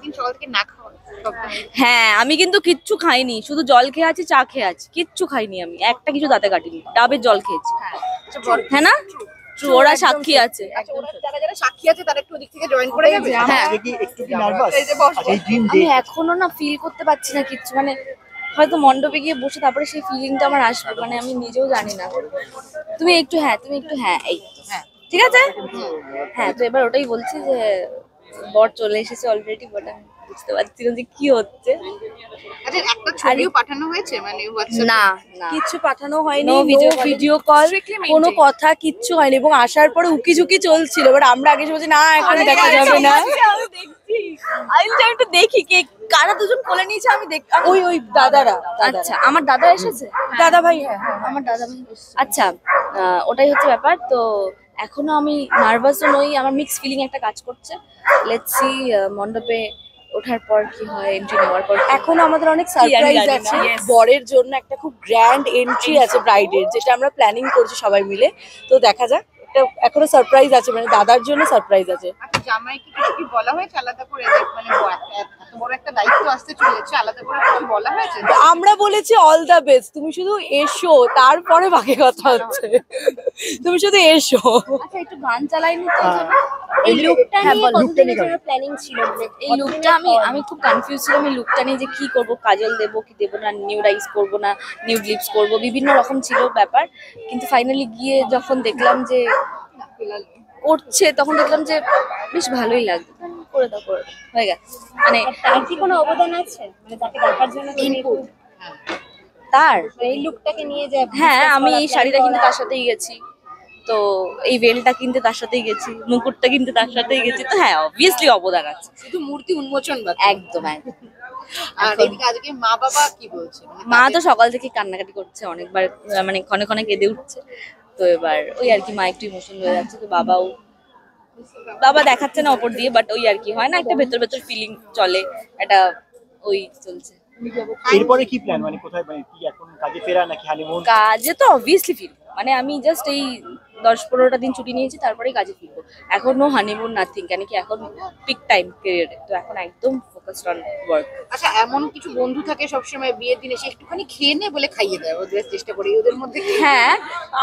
দিন সকাল থেকে না খাওয়া? হ্যাঁ, আমি কিন্তু কিচ্ছু খাইনি, শুধু জল খেয়ে আছি, চা খেয়ে আছি, কিচ্ছু খাইনি, আমি একটা কিছু দাঁতে কাটিনি, ডাবের জল খেয়েছি। হ্যাঁ না, ওরা সাক্ষী আছে। যারা সাক্ষী আছে তারা একটু ওদিক থেকে জয়েন করে যাবে। হ্যাঁ, একটু কি নার্ভাস? আমি এখনো না ফিল করতে পারছি না কিচ্ছু, মানে হয়তো মণ্ডপে গিয়ে বসে তারপরে সেই ফিলিংটা আমার আসবে, মানে আমি নিজেও জানি না। তুমি একটু হ্যাঁ এই ঠিক আছে। হ্যাঁ, তো এবার ওটাই বলছি যে বর চলে এসেছে অলরেডি, বাট আমি বুঝতে পারছি না যে কি হচ্ছে। আচ্ছা, একটা ছবিও পাঠানো হয়েছে মানে হোয়াটসঅ্যাপে? না, কিচ্ছু পাঠানো হয়নি, No video call. Video call, কোনো কথা কিচ্ছু হয়নি। এবং আসার পরে উকিঝুঁকি চলছিল, বাট আমরা আগে বলছি না এখন দেখা যাবে না। আমি একটু দেখি কে কারা দুজন কোলে নিয়েছে, আমি দেখ। ওই দাদারা। আচ্ছা, আমার দাদা এসেছে, দাদা ভাই। হ্যাঁ, আমার দাদা ভাই। আচ্ছা, ওটাই হচ্ছে ব্যাপার। তো এখনো আমি নার্ভাসও নই, আমার মিক্স ফিলিং একটা কাজ করছে। লেটস সি মণ্ডপে ওঠার পর কি হয়, এন্ট্রি নেওয়ার পর। এখন আমাদের অনেক সারপ্রাইজ আছে। বরের জন্য একটা খুব গ্র্যান্ড এন্ট্রি আছে ব্রাইডের, যেটা আমরা প্ল্যানিং করছি সবাই মিলে। তো দেখা যাক, এটা এখনো সারপ্রাইজ আছে, মানে দাদার জন্য সারপ্রাইজ আছে। আচ্ছা, জামাইকে কিছু কি বলা হয়েছে আলাদা করে, যে মানে এত বড় একটা দায়িত্ব আসতে চলেছে, আলাদা করে কিছু বলা হয়েছে? আমরা বলেছি অল দ্য বেস্ট, তুমি শুধু এসো, তারপরে বাকি কথা হচ্ছে। তুমি শুধু এসো। আচ্ছা, একটু গান চালাইনি তো। এই লুকটা নিয়ে কতদিনের জন্য প্ল্যানিং ছিল? এই লুকটা আমি খুব কনফিউজ ছিলাম এই লুকটা নিয়ে, যে কি করব, কাজল দেবো কি দেবো না, নিউড আইস করবো না নিউড লিপস করবো, বিভিন্ন রকম ছিল ব্যাপার। কিন্তু ফাইনালি গিয়ে যখন দেখলাম যে করছে, তখন দেখলাম যে বেশ ভালোই লাগবে, করে দাও হয়ে গেছে। মানে তার কি কোনো অবদান আছে, মানে তাকে দেখার জন্য তার এই লুকটাকে নিয়ে যে? হ্যাঁ, আমি এই শাড়িটা কিনতে তার সাথেই গেছি, তো এই ভেলটা কিনতে তার সাথেই গেছি, মুকুটটা কিনতে তার সাথেই গেছি, তো হ্যাঁ অবভিয়াসলি অবদান আছে। শুধু মূর্তি উন্মোচন বাকি? একদম। আর এদিকে আজকে মা বাবা কি বলছে? মা তো সকাল থেকে কান্নাকাটি করছে অনেকবার, মানে ক্ষণে ক্ষণে কেঁদে উঠছে। তো এবার ওই আর কি, মা একটু ইমোশনাল হয়ে যাচ্ছে, তো বাবা দেখাচ্ছে না ওপর দিয়ে, বাট ওই আর কি হয় না, একটা ভেতর ভেতর ফিলিং চলে, এটা ওই চলছে। এরপরে কি প্ল্যান, মানে কোথায়, মানে কি এখন কাজে ফেরা নাকি হানিমুন? কাজে তো অবভিয়াসলি ফিরবো, মানে আমি জাস্ট এই 10-15টা দিন ছুটি নিয়েছি, তারপরেই কাজে ফিরবো। এখনো হানিমুন নাথিং, কেন কি এখন পিক টাইম ক্যারিয়ারে, তো এখন একদম ফোকাসড অন ওয়ার্ক। আচ্ছা, এমন কিছু বন্ধু থাকে সবসময় বিয়ের দিনে সে একটুখানি খেয়ে নে বলে খাইয়ে দেয়, ওদের চেষ্টা করি ওদের মধ্যে। হ্যাঁ,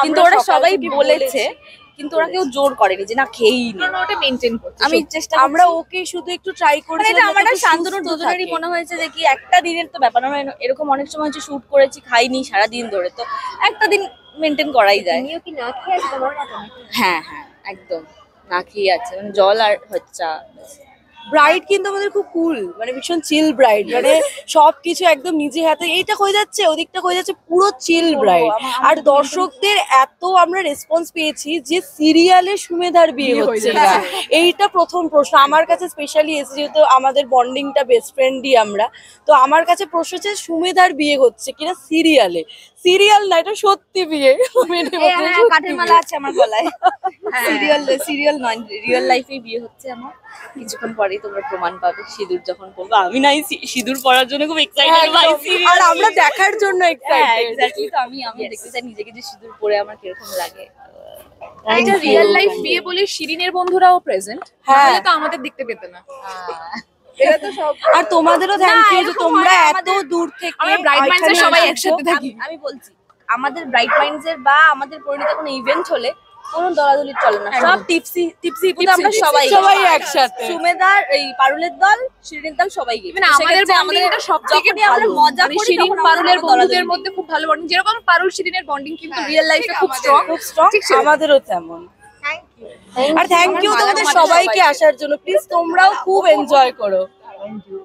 কিন্তু ওরা সবাই বলেছে, কিন্তু ওরা কেউ জোর করেনি যে না খেয়েই নে। ওটা মেইনটেইন করছে। আমি চেষ্টা আমরা ওকে শুধু একটু ট্রাই করেছি, এটা আমার শান্তনু দুজনেরই মনে হয়েছে যে কি একটা দিনের তো ব্যাপার না, এরকম অনেক সময় হচ্ছে শুট করেছি খাইনি সারাদিন ধরে, তো একটা দিন মেনটেন করাই যায়। তুমিও কি না খেয়ে আসবে তোমার না? হ্যাঁ, একদম না খেয়ে আছে, মানে জল আর হচ্ছে। ব্রাইড কিন্তু আমাদের খুব কুল, মানে ভীষণ চিল ব্রাইড, মানে সবকিছু একদম নিজে হাতে, এইটা হয়ে যাচ্ছে ওদিকটা হয়ে যাচ্ছে, পুরো চিল ব্রাইড। আর দর্শকদের এত আমরা রেসপন্স পেয়েছি যে সিরিয়ালে সুমেধার বিয়ে হচ্ছে না, এইটা প্রথম প্রশ্ন আমার কাছে স্পেশালি এসে, যেহেতু আমাদের বন্ডিংটা বেস্ট ফ্রেন্ডই আমরা, তো আমার কাছে প্রশ্ন হচ্ছে সুমেধার বিয়ে হচ্ছে কিনা সিরিয়ালে। সিরিয়াল না, এটা সত্যি বিয়ে। কাঠের মালা আছে আমার গলায়, সিরিয়াল নয়, রিয়েল লাইফেই বিয়ে হচ্ছে আমার। কিছুক্ষণ পরেই তোমরা প্রমাণ পাবে, সিঁদুর যখন পরবো। আমি নাই সিঁদুর পরার জন্য খুব এক্সাইটেড, আর আমরা দেখার জন্য এক্সাইটেড। এক্স্যাক্টলি, তো আমি দেখতে চাই নিজেকে যে সিঁদুর পরে আমার কিরকম লাগে। এটা রিয়েল লাইফ বিয়ে বলে শিরিনের বন্ধুরাও প্রেজেন্ট, তাহলে তো আমাদের দেখতে পেতে না। এটা তো সব। আর তোমাদেরও থ্যাংক ইউ যে তোমরা এত দূর থেকে, আমরা ব্রাইড মাইন্ডসে সবাই একসাথে থাকি। আমি বলছি, আমাদের ব্রাইট মাইন্ডস এর বা আমাদের পরিণত কোনো ইভেন্ট হলে কোনো দলাদলি চলে না, সব টিপসি আমরা সবাই একসাথে। সুমেধার এই পারুলের দল, শিরিনের দল, সবাই গিয়ে মানে আমাদের বন্ডিংটা সবথেকে ভালো। মজা মানে করি, শিরিন পারুলের বন্ধুদের মধ্যে খুব ভালো বন্ডিং, যেরকম পারুল শিরিনের বন্ডিং কিন্তু রিয়েল লাইফে খুব স্ট্রং। ঠিক আমাদেরও তেমন। আর থ্যাংক ইউ তোমাদের সবাইকে আসার জন্য, প্লিজ তোমরাও খুব এনজয় করো। Thank you.